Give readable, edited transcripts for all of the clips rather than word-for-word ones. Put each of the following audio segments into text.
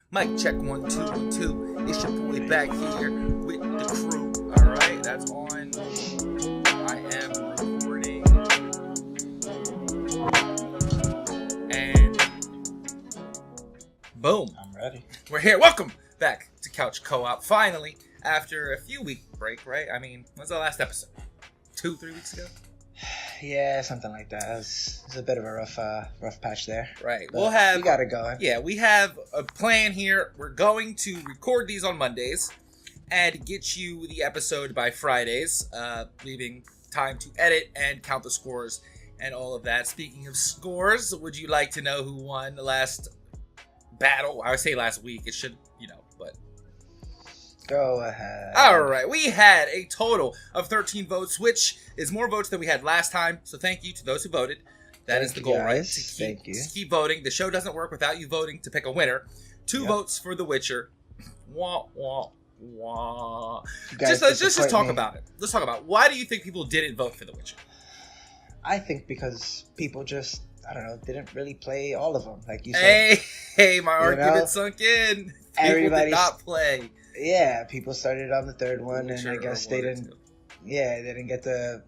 Mic check 1 2 1 2. It's your boy back here with the crew. All right, that's on. I am recording, and boom, I'm ready. we're here. Welcome back to Couch Co-op. Finally, after a few week break, right? I mean, when's the last episode? 2-3 weeks ago. Yeah, something like that. It was a bit of a rough patch there. Right. But We'll have. we got it going. Yeah, we have a plan here. We're going to record these on Mondays and get you the episode by Fridays, leaving time to edit and count the scores and all of that. Speaking of scores, would you like to know who won the last battle? I would say last week. It should, but. Go ahead. All right, we had a total of 13 votes, which is more votes than we had last time. So thank you to those who voted. That is the goal, right? To keep voting. The show doesn't work without you voting to pick a winner. 2 votes for The Witcher. Wah, wah, wah. Let's talk about it. Let's talk about why do you think people didn't vote for The Witcher? I think because people just, I don't know, didn't really play all of them, like you said. Hey, my argument sunk in. People did not play. Yeah, people started on the third one, Witcher, and I guess they didn't. Yeah, they didn't get to,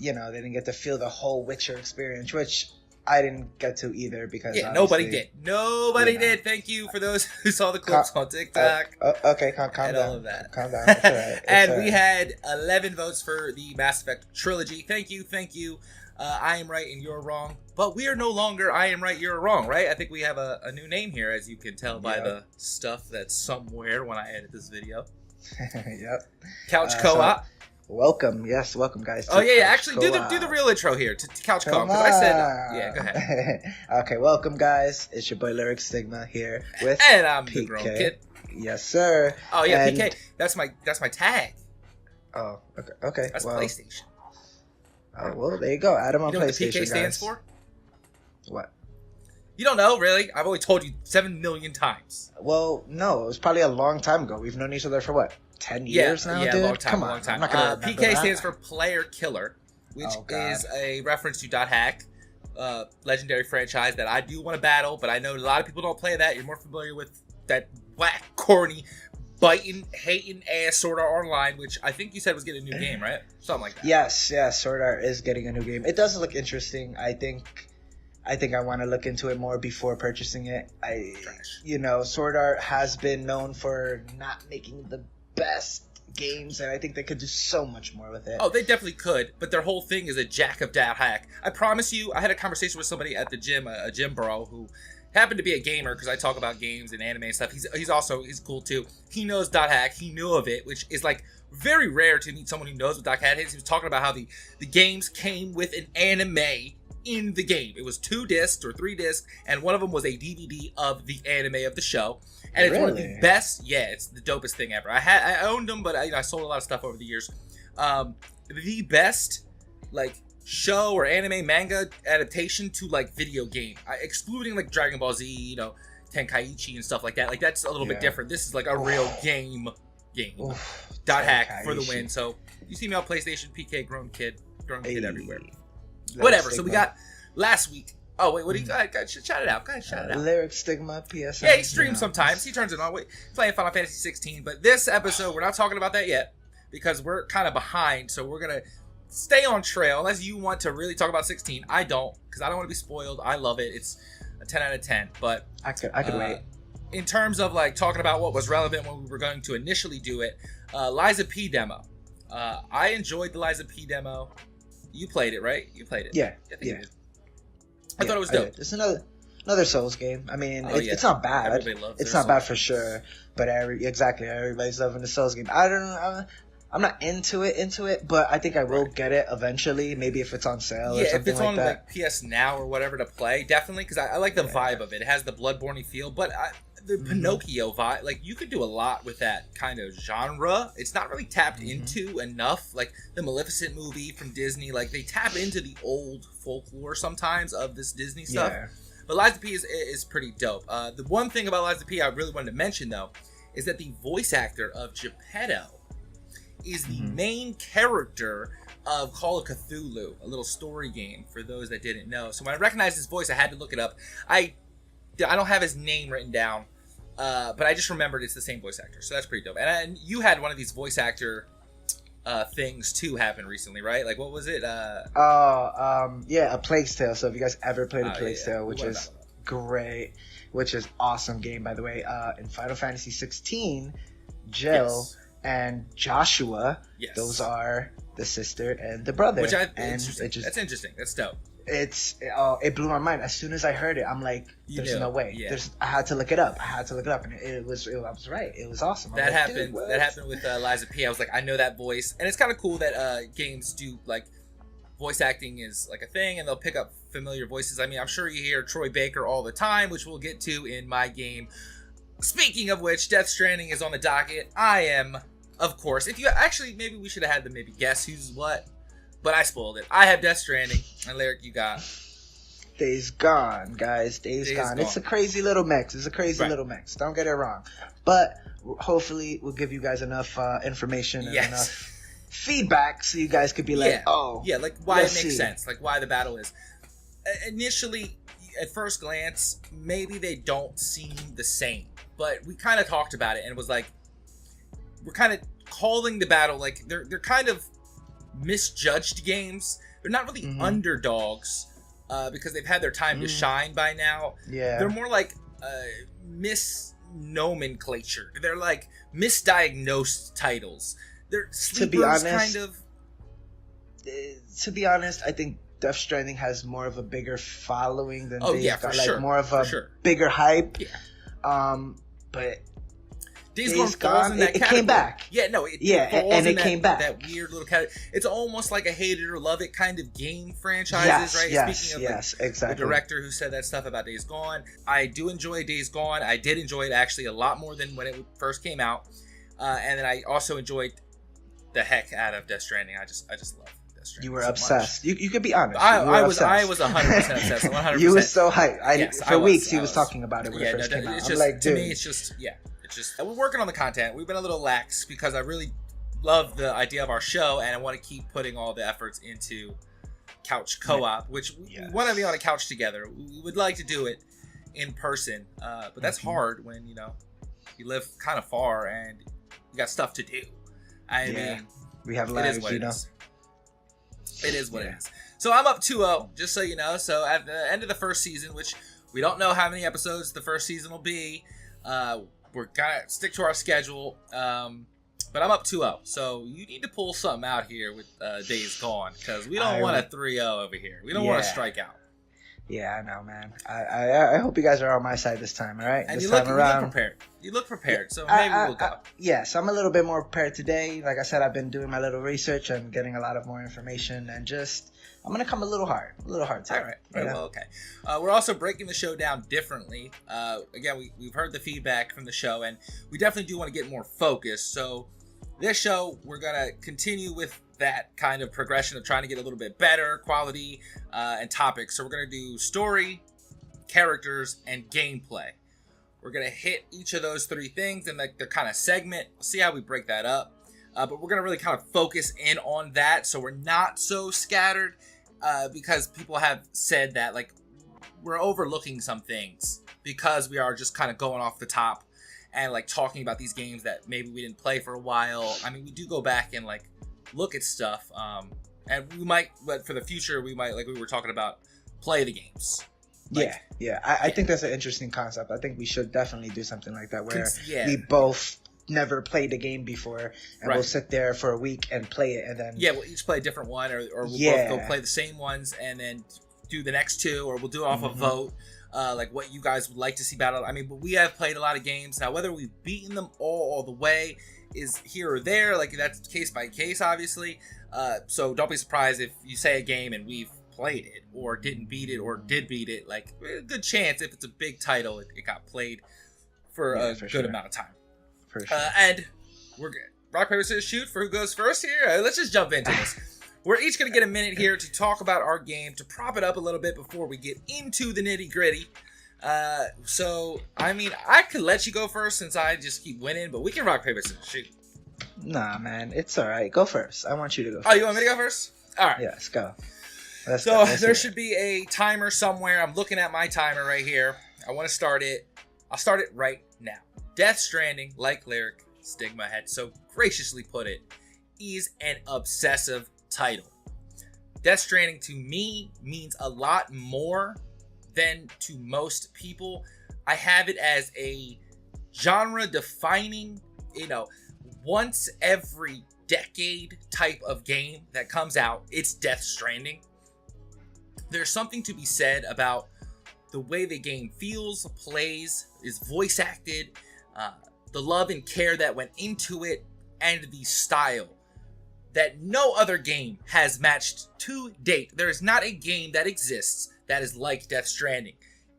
they didn't get to feel the whole Witcher experience, which I didn't get to either because nobody did. Nobody did. Thank you for those who saw the clips on TikTok. Okay, calm down. All of that. Calm down. It's all right. And we had 11 votes for the Mass Effect trilogy. Thank you. I am right and you're wrong. But we are no longer I am right, you're wrong, right? I think we have a new name here, as you can tell by the stuff that's somewhere when I edit this video. Yep. Couch Co-op. So, welcome, guys. Actually, do the real intro here to Couch Co-op, because I said, go ahead. Okay, welcome, guys. It's your boy Lyric Stigma here with and I'm PK. the grown kid. Yes, sir. Oh yeah, PK. That's my tag. Oh, okay. That's PlayStation. Oh well, there you go. Add them on PlayStation. You know what the PK stands for? What? You don't know, really? I've only told you 7 million times. Well, no, it was probably a long time ago. We've known each other for what? 10 years now, dude? Long time, Come on. long time. I'm not gonna PK that. stands for Player Killer, which is a reference to .hack, legendary franchise that I do want to battle, but I know a lot of people don't play that. You're more familiar with that whack, corny, biting, hating ass Sword Art Online, which I think you said was getting a new game, right? Something like that. Yes, Sword Art is getting a new game. It does look interesting. I think I want to look into it more before purchasing it. Sword Art has been known for not making the best games, and I think they could do so much more with it. Oh, they definitely could, but their whole thing is a jack of .hack. I promise you, I had a conversation with somebody at the gym, a gym bro, who happened to be a gamer, because I talk about games and anime and stuff. He's cool too. He knows .hack. He knew of it, which is like very rare to meet someone who knows what .hack is. He was talking about how the games came with an anime in the game. It was 2 discs or 3 discs, and one of them was a DVD of the anime of the show. And it's one of the best. Yeah, it's the dopest thing ever. I owned them, but I sold a lot of stuff over the years. The best show or anime manga adaptation to video game, excluding Dragon Ball Z, Tenkaichi and stuff like that. That's a little bit different. This is a real game. .hack for the win. So you see me on PlayStation, PK, grown kid everywhere. Whatever. So we got last week. Oh wait, what do you got? Shout it out. Go ahead, shout it out. Lyric Stigma PSN. Yeah, he streams sometimes. He turns it on. Wait, playing Final Fantasy 16. But this episode, we're not talking about that yet because we're kind of behind. So we're gonna stay on trail unless you want to really talk about 16. I don't, because I don't want to be spoiled. I love it. It's a 10 out of 10. But I could wait. In terms of talking about what was relevant when we were going to initially do it, Liza P demo. I enjoyed the Liza P demo. You played it, right? You played it. Yeah. I thought it was dope. It's another Souls game. I mean, it's not bad. Everybody loves it's not bad for sure. But everybody's loving the Souls game. I don't know. I'm not into it, but I think I will get it eventually. Maybe if it's on sale or something like that. If it's on PS Now or whatever to play, definitely, because I like the vibe of it. It has the Bloodborne feel, but the Pinocchio vibe, you could do a lot with that kind of genre. It's not really tapped into enough. The Maleficent movie from Disney, they tap into the old folklore sometimes of this Disney stuff. Yeah. But Liza P is pretty dope. The one thing about Liza P I really wanted to mention, though, is that the voice actor of Geppetto is the main character of Call of Cthulhu, a little story game for those that didn't know. So when I recognized his voice, I had to look it up. I don't have his name written down, But I just remembered it's the same voice actor, so that's pretty dope. And you had one of these voice actor things too happen recently, right? Like, what was it? Yeah, A Plague's Tale. So if you guys ever played A Plague's Tale, which is great, which is awesome game, by the way. In Final Fantasy 16, Jill and Joshua, those are the sister and the brother. Which that's interesting. That's dope. It blew my mind as soon as I heard it. I'm like, there's no way. I had to look it up. And I was right. It was awesome. That happened with Liza P. I was like, I know that voice, and it's kind of cool that games do like voice acting is like a thing, and they'll pick up familiar voices. I mean, I'm sure you hear Troy Baker all the time, which we'll get to in my game. Speaking of which, Death Stranding is on the docket. I am, of course. If you actually, maybe we should have had them maybe guess who's what. But I spoiled it. I have Death Stranding. And Lyric, you got Days Gone, guys. Days Gone. It's a crazy little mix. Little mix. Don't get it wrong. But hopefully we'll give you guys enough information and enough feedback so you guys could be like, like why it makes sense. Like why the battle is. Initially, at first glance, maybe they don't seem the same. But we kind of talked about it and it was like, we're kind of calling the battle like they're kind of misjudged games. They're not really underdogs because they've had their time to shine by now. They're more like misnomenclature. They're like misdiagnosed titles. They're sleepers, kind of. To be honest, I think Death Stranding has more of a bigger following than Days Gone. Sure. More of a bigger hype. But Days Gone in that category. It came back. Yeah, no, it came back. That weird little category. It's almost like a hate it or love it kind of game franchises, right? Speaking of exactly. The director who said that stuff about Days Gone, I do enjoy Days Gone. I did enjoy it actually a lot more than when it first came out, and then I also enjoyed the heck out of Death Stranding. I just love Death Stranding. You were obsessed. You could be honest. I was 100% obsessed. 100%. You were so hyped. For weeks he was talking about it when it first came out. I'm like, dude. To me, it's just we're working on the content. We've been a little lax because I really love the idea of our show and I want to keep putting all the efforts into couch co-op, which we want to be on a couch together. We would like to do it in person, but that's hard when you live kind of far and you got stuff to do. I mean, we have lives, It is what it is. So I'm up 2-0, just so you know. So at the end of the first season, which we don't know how many episodes the first season will be, we're gonna stick to our schedule, but I'm up 2-0. So you need to pull something out here with Days Gone because we don't want a 3-0 over here. We don't want to strike out. Yeah, I know, man. I hope you guys are on my side this time, all right? And this you time around, look prepared. You look prepared, so maybe we'll go. Yes, I'm a little bit more prepared today. Like I said, I've been doing my little research and getting a lot of more information, and I'm gonna come a little hard today. All right. Well, okay. We're also breaking the show down differently. Again, we've heard the feedback from the show, and we definitely do want to get more focused. So this show, we're gonna continue with that kind of progression of trying to get a little bit better quality and topics. So we're going to do story, characters, and gameplay. We're going to hit each of those three things and like their kind of segment. See how we break that up. But we're going to really kind of focus in on that so we're not so scattered because people have said that like we're overlooking some things because we are just kind of going off the top and like talking about these games that maybe we didn't play for a while. I mean, we do go back and like look at stuff, and we might, but for the future, we might, like we were talking about, play the games. Like, I think that's an interesting concept. I think we should definitely do something like that where we both never played a game before, and we'll sit there for a week and play it, and then we'll each play a different one, or we'll both go play the same ones, and then do the next two, or we'll do it off a vote. Like what you guys would like to see battle. I mean, but we have played a lot of games now. Whether we've beaten them all the way is here or there. Like that's case by case, obviously. So don't be surprised if you say a game and we've played it or didn't beat it or did beat it. Like a good chance if it's a big title, it got played for a good amount of time. For sure. And we're good. Rock, paper, scissors, shoot for who goes first here. Let's just jump into this. We're each going to get a minute here to talk about our game, to prop it up a little bit before we get into the nitty gritty. So, I mean, I could let you go first since I just keep winning, but we can rock, paper, scissors, shoot. Nah, man, it's all right. Go first. I want you to go first. Oh, you want me to go first? All right. Yeah, let's go. There should be a timer somewhere. I'm looking at my timer right here. I want to start it. I'll start it right now. Death Stranding, like Lyric Stigma had so graciously put it, is an obsessive title. Death Stranding to me means a lot more than to most people. I have it as a genre defining, once every decade type of game that comes out. It's Death Stranding. There's something to be said about the way the game feels, plays, is voice acted, the love and care that went into it, and the style that no other game has matched to date. There is not a game that exists that is like Death Stranding.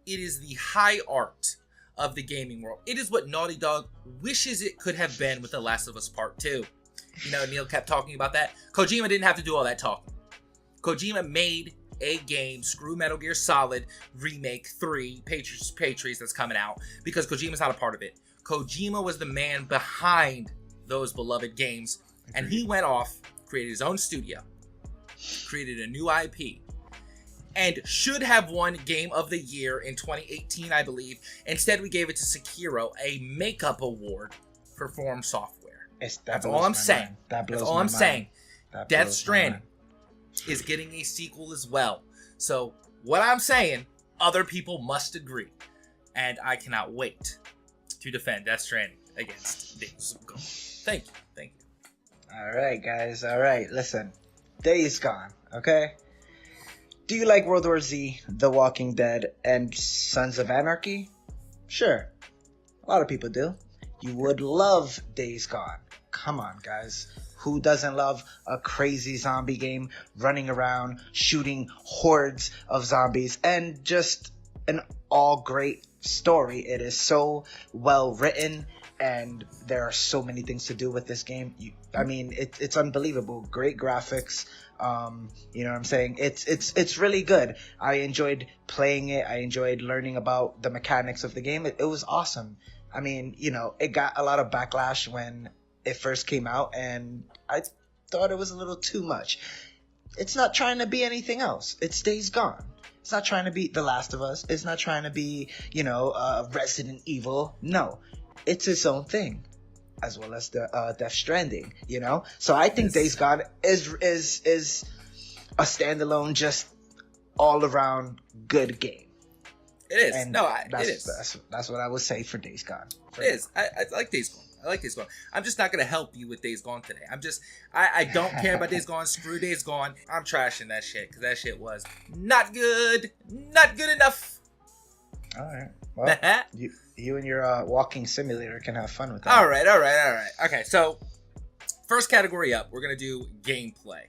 It is the high art of the gaming world. It is what Naughty Dog wishes it could have been with The Last of Us Part 2. Neil kept talking about that. Kojima didn't have to do all that talking. Kojima made a game, screw Metal Gear Solid Remake 3, Patriots that's coming out, because Kojima's not a part of it. Kojima was the man behind those beloved games, and he went off, created his own studio, created a new IP, and should have won Game of the Year in 2018, I believe. Instead, we gave it to Sekiro, a makeup award for From Software. That's all I'm saying. That's all I'm saying. Death Stranding is getting a sequel as well. So, what I'm saying, other people must agree. And I cannot wait to defend Death Stranding against Days Gone. Thank you. All right, guys. All right. Listen. Days Gone, okay? Do you like World War Z, The Walking Dead, and Sons of Anarchy? Sure. A lot of people do. You would love Days Gone. Come on, guys. Who doesn't love a crazy zombie game, running around, shooting hordes of zombies, and just an all great story? It is so well written, and there are so many things to do with this game. It's unbelievable. Great graphics. You know what I'm saying? It's really good. I enjoyed playing it. I enjoyed learning about the mechanics of the game. It was awesome. It got a lot of backlash when it first came out, and I thought it was a little too much. It's not trying to be anything else. It's Days Gone. It's not trying to be The Last of Us. It's not trying to be, Resident Evil. No, it's its own thing, as well as the Death Stranding. So I think Days Gone is a standalone, just all around good game. It is. And it is. That's what I would say for Days Gone. It is. I like Days Gone. I like Days Gone. I'm just not going to help you with Days Gone today. I don't care about Days Gone. Screw Days Gone. I'm trashing that shit because that shit was not good. Not good enough. All right. Well, you and your walking simulator can have fun with that. All right. Okay, so first category up, we're going to do gameplay.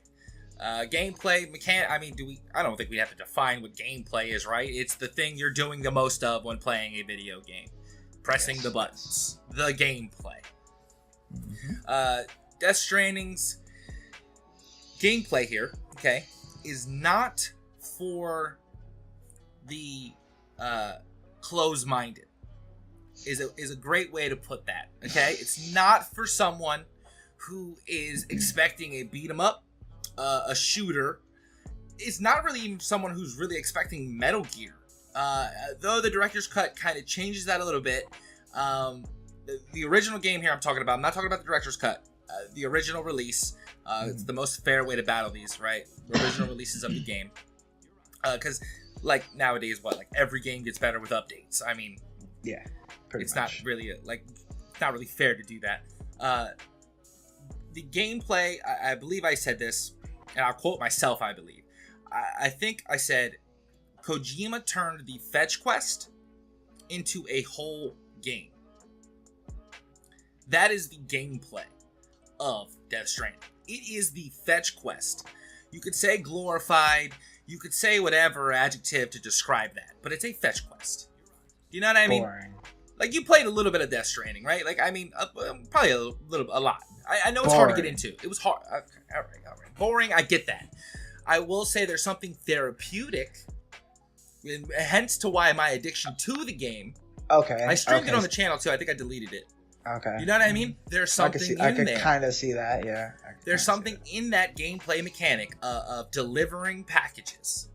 Gameplay mechanic. I don't think we have to define what gameplay is, right? It's the thing you're doing the most of when playing a video game. Pressing the buttons. The gameplay. Mm-hmm. Death Stranding's gameplay here, okay, is not for the close-minded. Is a great way to put that, okay? It's not for someone who is expecting a beat-em-up, a shooter. It's not really even someone who's really expecting Metal Gear. Though the director's cut kind of changes that a little bit. The original game here I'm talking about, I'm not talking about the director's cut. The original release, it's the most fair way to battle these, right? The original releases of the game. Because, nowadays, every game gets better with updates. Yeah, pretty it's much. Not really fair to do that. The gameplay, I believe I said this, and I'll quote myself, I believe. I think I said, Kojima turned the fetch quest into a whole game. That is the gameplay of Death Stranding. It is the fetch quest. You could say glorified, you could say whatever adjective to describe that, but it's a fetch quest. You know what I mean? Boring. You played a little bit of Death Stranding, right? Probably a lot. I know it's hard to get into. It was hard. Okay, all right. Boring, I get that. I will say there's something therapeutic, and hence to why my addiction to the game. Okay. I streamed it on the channel too. I think I deleted it. Okay. You know what I mean? There's something in there. I could kind of see that, yeah. There's something in that gameplay mechanic of delivering packages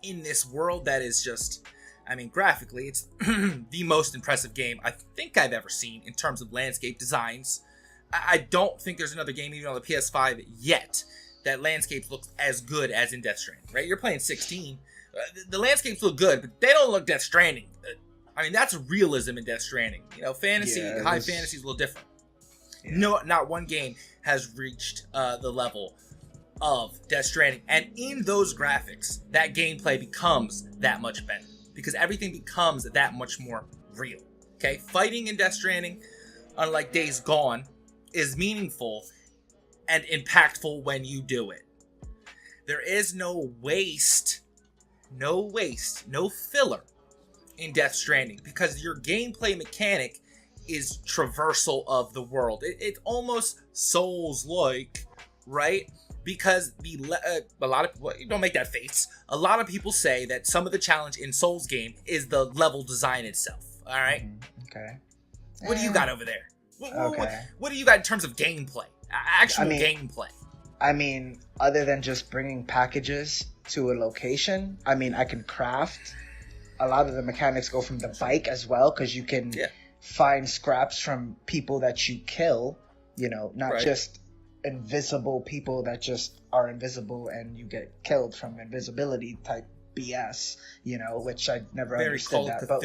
in this world that is just... I mean, graphically, it's the most impressive game I think I've ever seen in terms of landscape designs. I don't think there's another game, even on the PS5 yet, that landscapes look as good as in Death Stranding, right? You're playing 16. The landscapes look good, but they don't look Death Stranding. I mean, that's realism in Death Stranding. You know, fantasy, high fantasy is a little different. Yeah. No, not one game has reached the level of Death Stranding. And in those graphics, that gameplay becomes that much better. Because everything becomes that much more real. Okay? Fighting in Death Stranding, unlike Days Gone, is meaningful and impactful when you do it. There is no waste, no filler in Death Stranding, because your gameplay mechanic is traversal of the world. It's almost Souls-like, right? Because a lot of people, don't make that face. A lot of people say that some of the challenge in Souls game is the level design itself. All right. Okay. What do you got over there? What do you got in terms of gameplay? Actual gameplay. I mean, other than just bringing packages to a location, I mean, I can craft. A lot of the mechanics go from the bike as well, because you can find scraps from people that you kill. You know, not just invisible people that just are invisible and you get killed from invisibility type BS, you know, which I never understood that. But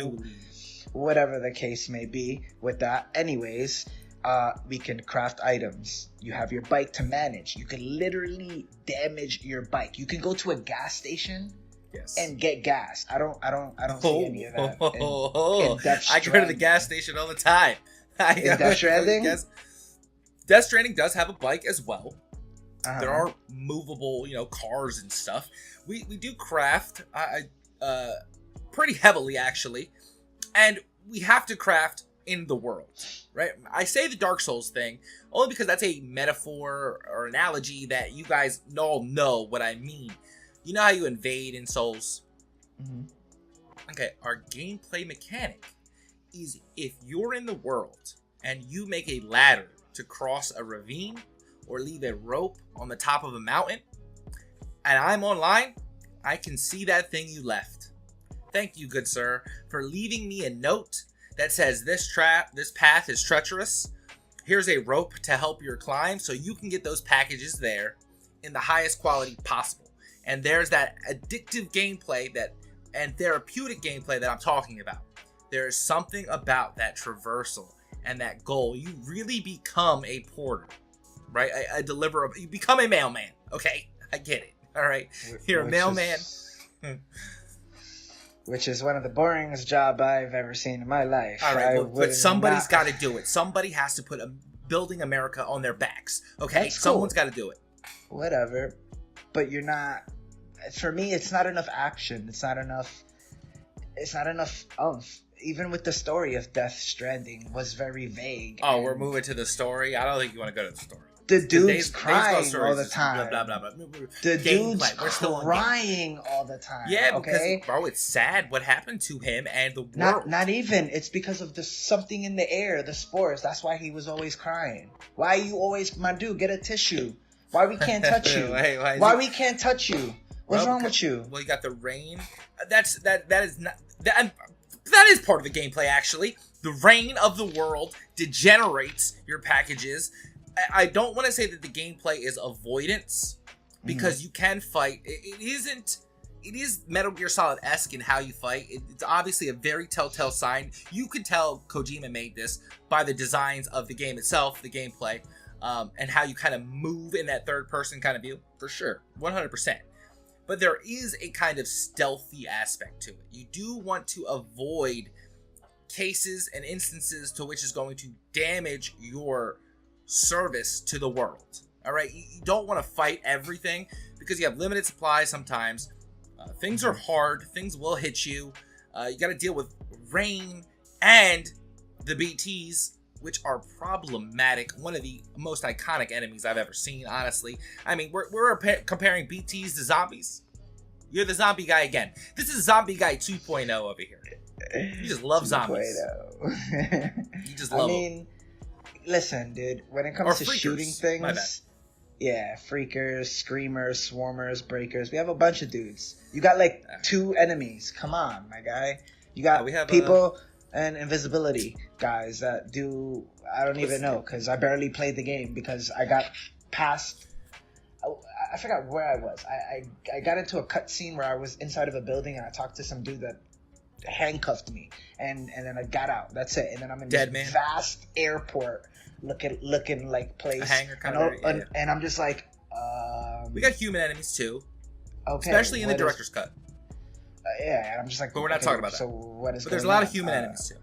whatever the case may be with that. Anyways, we can craft items. You have your bike to manage. You can literally damage your bike. You can go to a gas station and get gas. I don't see any of that. In Death I go to the gas station all the time. In Death Stranding? Death Stranding does have a bike as well. There are movable, cars and stuff. We do craft pretty heavily, actually. And we have to craft in the world, right? I say the Dark Souls thing only because that's a metaphor or analogy that you guys all know what I mean. You know how you invade in Souls? Mm-hmm. Okay, our gameplay mechanic is if you're in the world and you make a ladder to cross a ravine or leave a rope on the top of a mountain, and I'm online, I can see that thing you left. Thank you, good sir, for leaving me a note that says this path is treacherous. Here's a rope to help your climb so you can get those packages there in the highest quality possible. And there's that addictive gameplay and therapeutic gameplay that I'm talking about. There is something about that traversal and that goal. You really become a porter, right? You become a mailman, okay? I get it, all right? You're a mailman. Which is one of the boringest job I've ever seen in my life. All right, but somebody's got to do it. Somebody has to put building America on their backs, okay? Someone's got to do it. Whatever, but you're not. For me, it's not enough action. It's not enough oomph. Even with the story of Death Stranding was very vague. Oh, we're moving to the story? I don't think you want to go to the story. The dude's crying all the time. Blah, blah, blah, blah. The dude's crying all the time. Yeah, because, bro, it's sad what happened to him and the world. Not even. It's because of something in the air, the spores. That's why he was always crying. Why you always, my dude, get a tissue. Why we can't touch you? Why we can't touch you? What's wrong with you? Well, you got the rain. That is part of the gameplay, actually. The rain of the world degenerates your packages. I don't want to say that the gameplay is avoidance, because you can fight. It is Metal Gear Solid-esque in how you fight. It's obviously a very telltale sign. You could tell Kojima made this by the designs of the game itself, the gameplay, and how you kind of move in that third-person kind of view, for sure, 100%. But there is a kind of stealthy aspect to it. You do want to avoid cases and instances to which is going to damage your service to the world. All right, you don't want to fight everything because you have limited supplies sometimes. Things are hard. Things will hit you. You got to deal with rain and the BTs, which are problematic. One of the most iconic enemies I've ever seen, honestly. I mean, we're comparing BTs to zombies. You're the zombie guy again. This is Zombie Guy 2.0 over here. You just love zombies. You just love them. Listen, dude, when it comes to shooting things, yeah, freakers, screamers, swarmers, breakers, we have a bunch of dudes. You got like 2 enemies. Come on, my guy. You got we have people and invisibility guys that do. I don't even know because I barely played the game because I got past. I forgot where I was. I got into a cutscene where I was inside of a building and I talked to some dude that handcuffed me and then I got out. That's it. And then I'm in this vast airport looking like place. A hangar kind of. And I'm just like. We got human enemies too. Okay. Especially in the director's cut. Yeah, and I'm just like. But we're not talking about that. So what is? But there's a lot of human enemies too.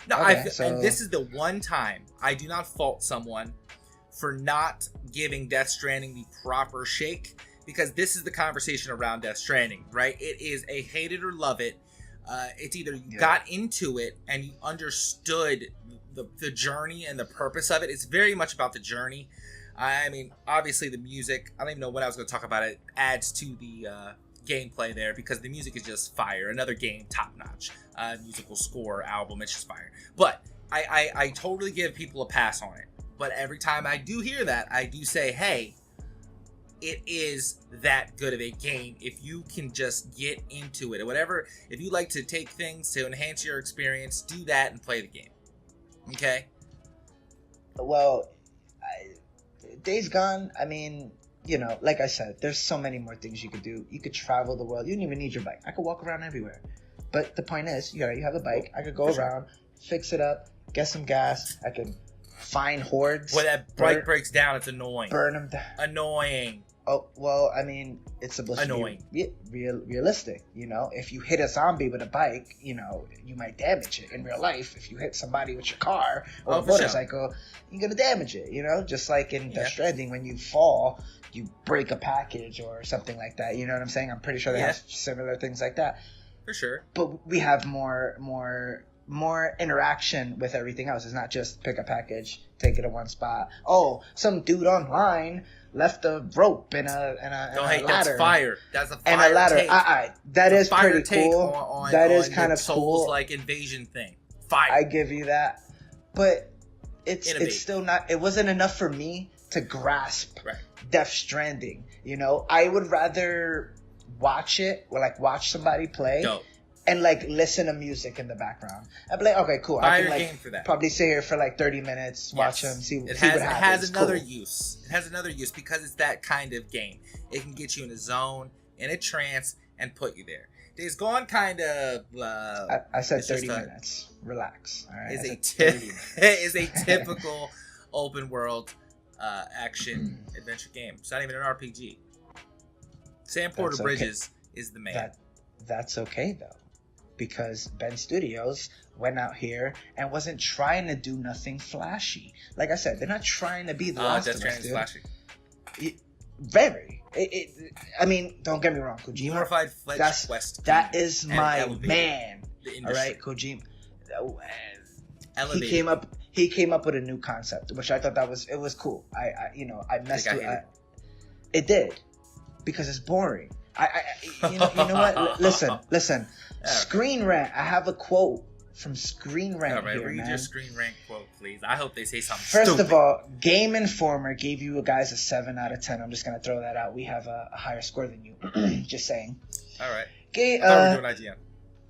No, and this is the one time I do not fault someone for not giving Death Stranding the proper shake, because this is the conversation around Death Stranding, right? It is a hate it or love it. It's either you got into it and you understood the journey and the purpose of it. It's very much about the journey. I mean, obviously the music, I don't even know when I was going to talk about it, adds to the gameplay there because the music is just fire. Another game, top notch. Musical score, album, it's just fire. But I totally give people a pass on it. But every time I do hear that, I do say, hey, it is that good of a game if you can just get into it or whatever. If you like to take things to enhance your experience, do that and play the game. Okay? Well, Days Gone, I mean, you know, like I said, there's so many more things you could do. You could travel the world. You don't even need your bike. I could walk around everywhere. But the point is, you have a bike. I could go around, fix it up, get some gas. I can find hordes. When that bike breaks down, it's annoying. Burn them down. Annoying. Oh, well, I mean, it's supposed to be realistic, you know? If you hit a zombie with a bike, you know, you might damage it. In real life, if you hit somebody with your car or a motorcycle, you're going to damage it, you know? Just like in Death Stranding, when you fall, you break a package or something like that. You know what I'm saying? I'm pretty sure they have similar things like that. For sure. But we have more interaction with everything else. It's not just pick a package, take it to one spot. Oh, some dude online left a rope and a ladder. That's fire. That's a fire and a ladder. Take. That is pretty cool. That is kind of Souls cool. Like invasion thing. Fire. I give you that, but it's still not. It wasn't enough for me to grasp Death Stranding. You know, I would rather watch it or like watch somebody play. Dope. And like listen to music in the background. I'd be like, okay, cool. I can like probably sit here for like 30 minutes, watch them, see what happens. It has another use. It has another use because it's that kind of game. It can get you in a zone, in a trance, and put you there. Days Gone kind of. I said 30 minutes. Relax. All right. Is a typical open world action adventure game. It's not even an RPG. Sam Porter Bridges is the man. That's okay though. Because Ben Studios went out here and wasn't trying to do nothing flashy. Like I said, they're not trying to be the Last of Us, dude. Flashy. Very. I mean, don't get me wrong, Kojima. Glorified Fletch West. That is my man. All right, Kojima. He came up with a new concept, which I thought it was cool. I messed with it. It did because it's boring. You know what? Listen. Screen Rant. I have a quote from Screen Rant. All right, here, read man. your Screen Rant quote, please. I hope they say something First stupid. of all, Game Informer gave you guys a 7 out of 10. I'm just gonna throw that out. We have a higher score than you. Just saying. All right. Okay. I thought we were doing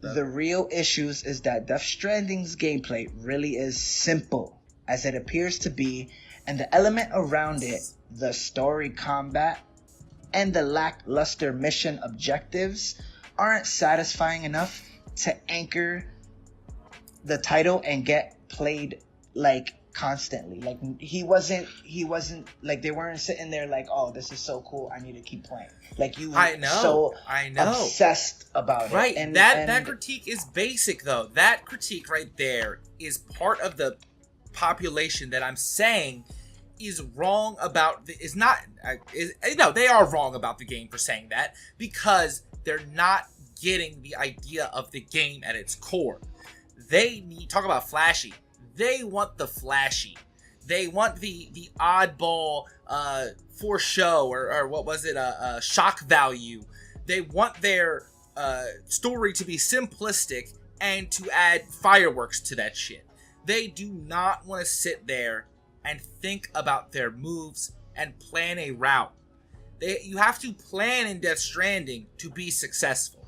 IGN. The real issues is that Death Stranding's gameplay really is simple, as it appears to be, and the element around it, the story combat, and the lackluster mission objectives aren't satisfying enough to anchor the title and get played like constantly. Like he wasn't like they weren't sitting there like, oh, this is so cool, I need to keep playing. Like you were so obsessed about it. Right. And that critique is basic though. That critique right there is part of the population that I'm saying is wrong about they are wrong about the game for saying that because they're not getting the idea of the game at its core. They talk about flashy. They want the flashy. They want the oddball for show or what was it? Shock value. They want their story to be simplistic and to add fireworks to that shit. They do not want to sit there and think about their moves and plan a route. You have to plan in Death Stranding to be successful.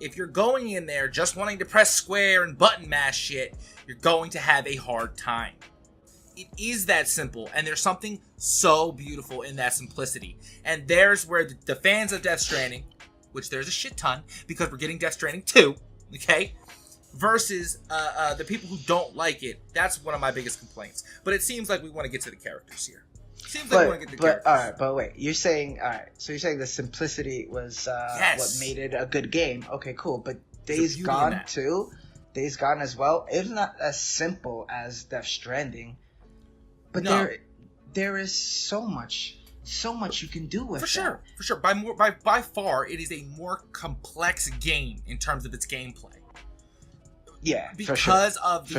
If you're going in there just wanting to press square and button mash shit, you're going to have a hard time. It is that simple, and there's something so beautiful in that simplicity. And there's where the fans of Death Stranding, which there's a shit ton, because we're getting Death Stranding 2, okay? Versus the people who don't like it, that's one of my biggest complaints. But it seems like we want to get to the characters here. Seems like we want to get the characters. All right, but wait, you're saying so you're saying the simplicity was what made it a good game. Okay, cool. But Days Gone too, Days Gone as well. It's not as simple as Death Stranding, but there is so much you can do with it. For sure. By far, it is a more complex game in terms of its gameplay. Yeah, because of the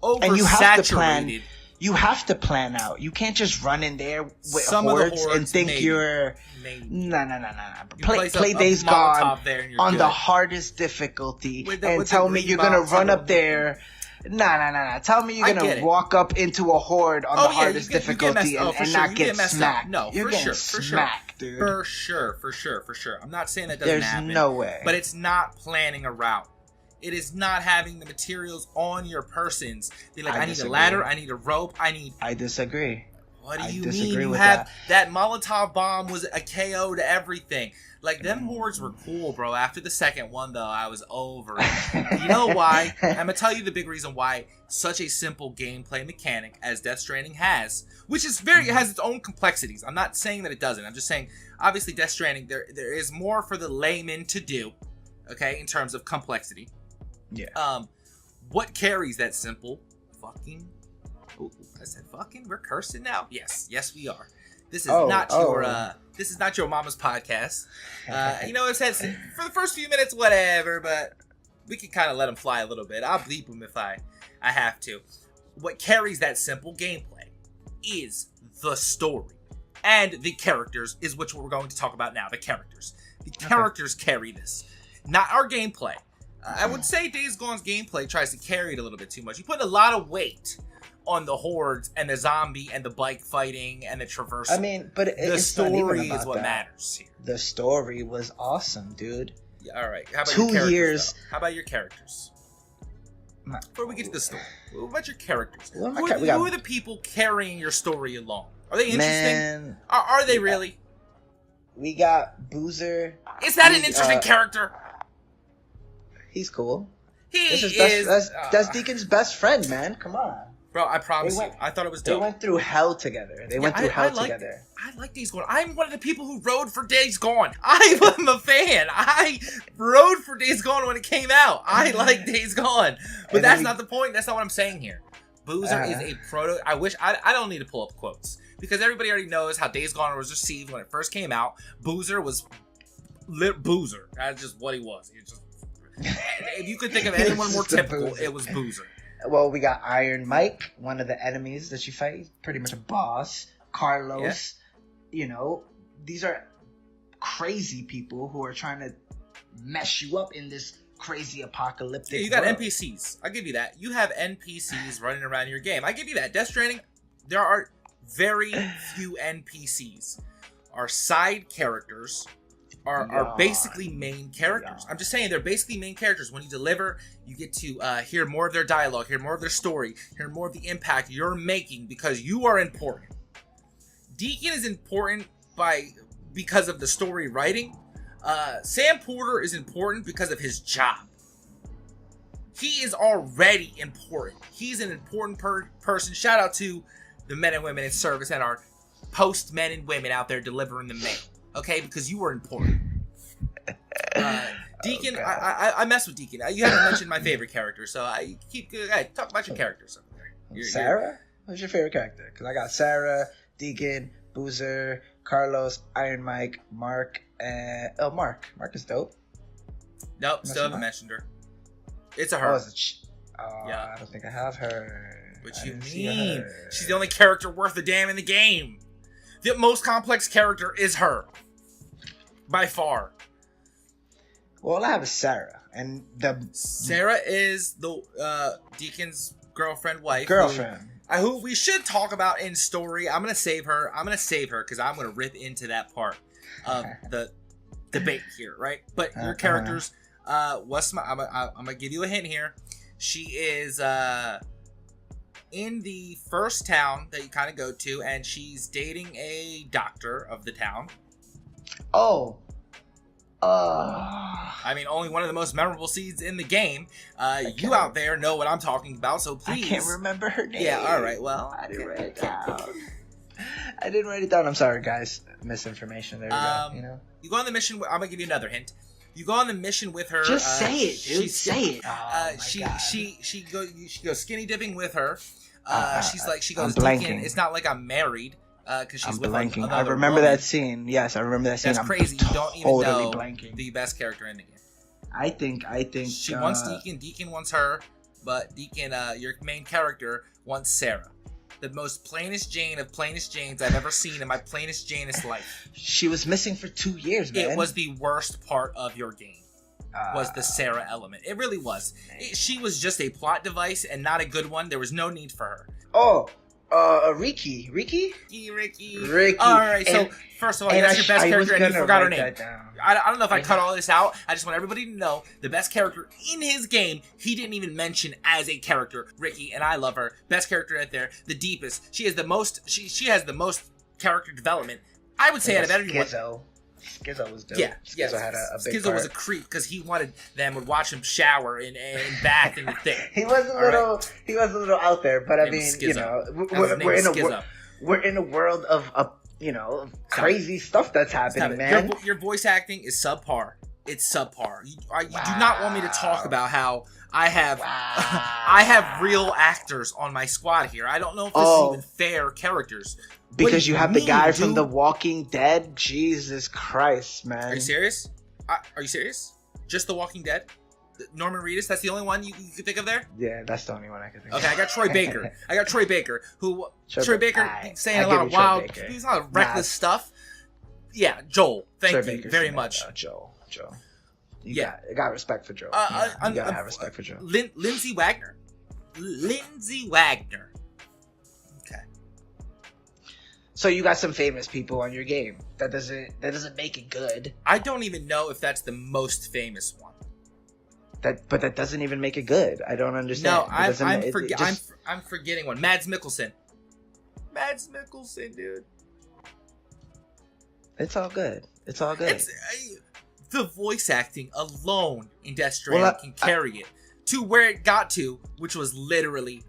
oversaturated. And you have to plan out. You can't just run in there with hordes and think you're no. Play Days Gone on the hardest difficulty and tell me you're gonna run up there. Nah. Tell me you're gonna walk up into a horde on the hardest difficulty and not get smacked. No, you're getting smacked, dude. For sure. I'm not saying that doesn't happen. There's no way. But it's not planning a route. It is not having the materials on your persons. They're like, I need a ladder, I need a rope, I disagree. What do you mean? You have that Molotov bomb was a KO to everything. Like, them hordes were cool, bro. After the second one, though, I was over it. You know why? I'm going to tell you the big reason why such a simple gameplay mechanic as Death Stranding has, which is it has its own complexities. I'm not saying that it doesn't. I'm just saying, obviously, Death Stranding, there is more for the layman to do, okay, in terms of complexity. Yeah. What carries that simple fucking... Oh, I said fucking? We're cursing now? Yes, we are. This is this is not your mama's podcast. It says for the first few minutes, whatever, but we can kind of let them fly a little bit. I'll bleep them if I have to. What carries that simple gameplay is the story. And the characters is what we're going to talk about now. The characters. The characters carry this. Not our gameplay. I would say Days Gone's gameplay tries to carry it a little bit too much. You put a lot of weight on the hordes and the zombie and the bike fighting and the traversing. I mean, but the story is what matters here. The story was awesome, dude. Yeah, all right. How about your characters? How about your characters? Before we get to the story, what about your characters? Who are the people carrying your story along? Are they interesting? Man, are they really? We got Boozer. Is that an interesting character? He's cool. That's Deacon's best friend, man. Come on. Bro, I promise you. I thought it was dope. They went through hell together. I like Days Gone. I'm one of the people who rode for Days Gone. I am a fan. I rode for Days Gone when it came out. I like Days Gone. But that's not the point. That's not what I'm saying here. Boozer is a proto... I don't need to pull up quotes. Because everybody already knows how Days Gone was received when it first came out. Boozer was... Boozer. That's just what he was. He was just... If you could think of anyone more typical, it was Boozer. Well, we got Iron Mike, one of the enemies that you fight, pretty much a boss. Carlos, these are crazy people who are trying to mess you up in this crazy apocalyptic you got world. NPCs. I'll give you that. You have NPCs running around your game. I give you that. Death Stranding, there are very few NPCs. Our side characters are basically main characters. I'm just saying they're basically main characters. When you deliver, you get to hear more of their dialogue, hear more of their story, hear more of the impact you're making because you are important. Deacon is important because of the story writing. Sam Porter is important because of his job. He is already important. He's an important person. Shout out to the men and women in service and our post men and women out there delivering the mail. Okay, because you were important. Deacon, I mess with Deacon. You haven't mentioned my favorite character, so I keep talk about your characters over there. Sarah? Who's your favorite character? Because I got Sarah, Deacon, Boozer, Carlos, Iron Mike, Mark, and Mark. Mark is dope. Nope, still haven't mentioned her. It's a her. Yeah. I don't think I have her. What you mean? She's the only character worth a damn in the game. The most complex character is her. By far. Well, I have a Sarah. And Sarah is the Deacon's wife. Who we should talk about in story. I'm going to save her. I'm going to save her because I'm going to rip into that part of the debate here, right? But your characters, what's my? I'm gonna give you a hint here. She is in the first town that you kind of go to, and she's dating a doctor of the town. Oh. I mean, only one of the most memorable scenes in the game. You out there know what I'm talking about, so please. I can't remember her name. Yeah, all right, well. I didn't write it down. I'm sorry, guys. Misinformation. There we go. You go on the mission. I'm gonna give you another hint. You go on the mission with her. Just say it, dude. Say it. Oh, she goes skinny dipping with her. She goes. I'm Deacon, it's not like I'm married. Because she's with blanking. Like, I remember that scene. Yes, I remember that scene. That's crazy. You don't even know blanking. The best character in the game. I think she wants Deacon. Deacon wants her, but Deacon, your main character, wants Sarah. The most plainest Jane of plainest Janes I've ever seen in my plainest Janest life. She was missing for 2 years, man. It was the worst part of your game. Was the Sarah element. It really was. She was just a plot device and not a good one. There was no need for her. Oh. Ricky. Ricky. All right. So first of all, that's your best character, and you forgot her name. I don't know if I cut all this out. I just want everybody to know the best character in his game. He didn't even mention as a character, Ricky, and I love her. Best character right there, the deepest. She has the most. She has the most character development. I would say out of everyone. Skizzo was dope. Yeah, Skizzo had a big Skizzo part. was a creep because he wanted them would watch him shower and bath in the thing. He was a little out there, but I mean, Skizzo. we're in a world of crazy stuff that's happening, man. Your voice acting is subpar. It's subpar. You do not want me to talk about how I have real actors on my squad here. I don't know if this is even fair characters. Because you have the guy from The Walking Dead? Jesus Christ, man. Are you serious? Are you serious? Just The Walking Dead? Norman Reedus? That's the only one you can think of there? Yeah, that's the only one I can think of. Okay, I got Troy Baker. Troy Baker saying a lot of wild, he's a lot of reckless stuff. Yeah, Joel. Thank you very much. Joel. I got respect for Joel. You gotta have respect for Joel. Lindsay Wagner. Okay. So you got some famous people on your game. That doesn't make it good. I don't even know if that's the most famous one. But that doesn't even make it good. I don't understand. No, I'm forgetting one. Mads Mikkelsen, dude. It's all good. The voice acting alone in Death Stranding can carry it to where it got to, which was literally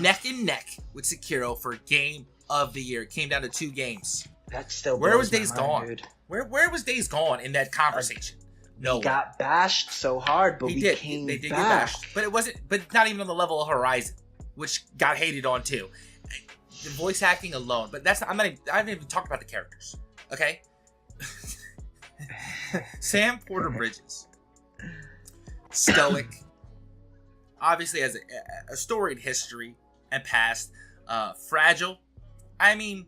neck and neck with Sekiro for Game of the Year. It came down to 2 games. That's still where was Days Gone? Dude. Where was Days Gone in that conversation? No, he got bashed so hard, but they did get bashed. But it wasn't. But not even on the level of Horizon, which got hated on too. The voice acting alone, but I haven't even talked about the characters. Okay. Sam Porter Bridges, stoic, obviously has a storied history and past, fragile. I mean,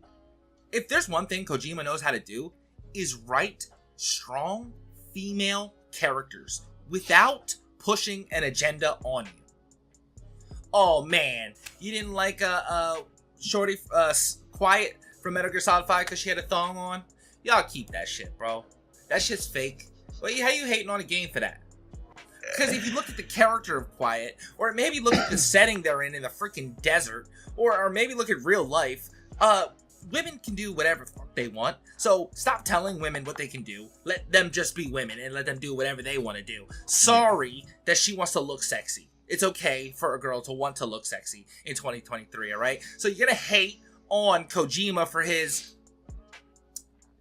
if there's one thing Kojima knows how to do, is write strong female characters without pushing an agenda on you. Oh man, you didn't like Shorty Quiet from Metal Gear Solid 5 because she had a thong on? Y'all keep that shit, bro. That shit's fake. Well, how you hating on a game for that? Because if you look at the character of Quiet, or maybe look at the setting they're in the freaking desert, or maybe look at real life, women can do whatever they want. So stop telling women what they can do. Let them just be women and let them do whatever they want to do. Sorry that she wants to look sexy. It's okay for a girl to want to look sexy in 2023, all right? So you're going to hate on Kojima for his,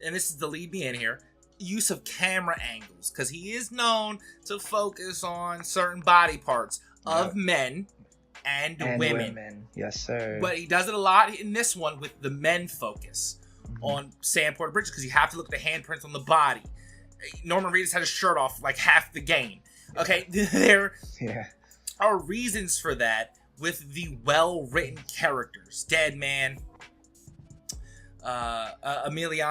and this is the lead me in here, use of camera angles, because he is known to focus on certain body parts of men and women. Yes, sir. But he does it a lot in this one with the men focus on Sam Porter Bridges, because you have to look at the handprints on the body. Norman Reedus had his shirt off like half the game. Okay, there are reasons for that with the well-written characters. Dead Man, Amelie.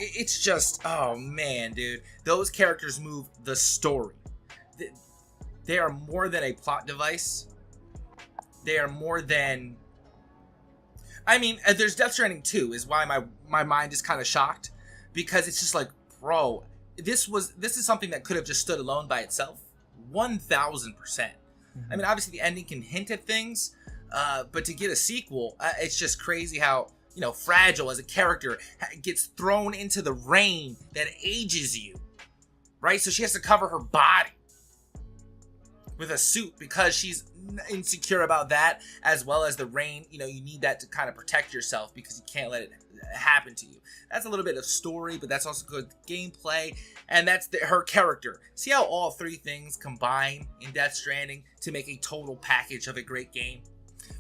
It's just, oh man, dude. Those characters move the story. They are more than a plot device. They are more than... I mean, there's Death Stranding 2 is why my mind is kind of shocked, because it's just like, bro, this is something that could have just stood alone by itself, 1,000%. I mean, obviously the ending can hint at things, but to get a sequel, it's just crazy how, you know, Fragile as a character gets thrown into the rain that ages you, right? So she has to cover her body with a suit because she's insecure about that, as well as the rain. You know, you need that to kind of protect yourself because you can't let it happen to you. That's a little bit of story, but that's also good gameplay, and that's her character. See how all three things combine in Death Stranding to make a total package of a great game?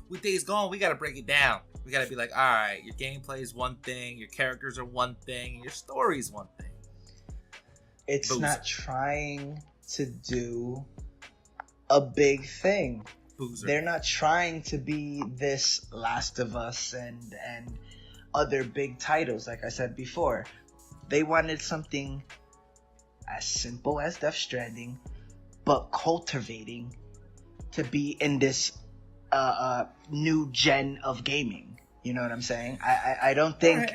With Days Gone, we got to break it down. We got to be like, all right, your gameplay is one thing, your characters are one thing, and your story is one thing. It's not trying to do a big thing. Boozer. They're not trying to be this Last of Us and other big titles, like I said before. They wanted something as simple as Death Stranding, but cultivating to be in this new gen of gaming. You know what I'm saying? I don't think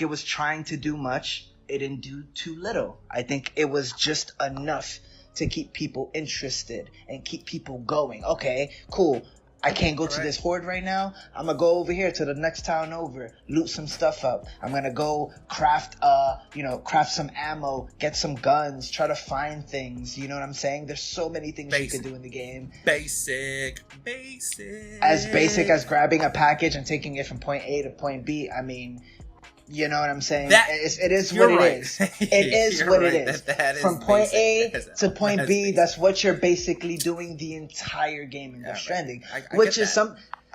it was trying to do much. It didn't do too little. I think it was just enough to keep people interested and keep people going. Okay, cool. I can't go to this horde right now. I'm gonna go over here to the next town over, loot some stuff up. I'm gonna go craft some ammo, get some guns, try to find things. You know what I'm saying? There's so many things you can do in the game. Basic. As basic as grabbing a package and taking it from point A to point B. I mean, you know what I'm saying? It is what it is. It is what it is. From point A to point B, that's what you're basically doing the entire game in Death Stranding. Which is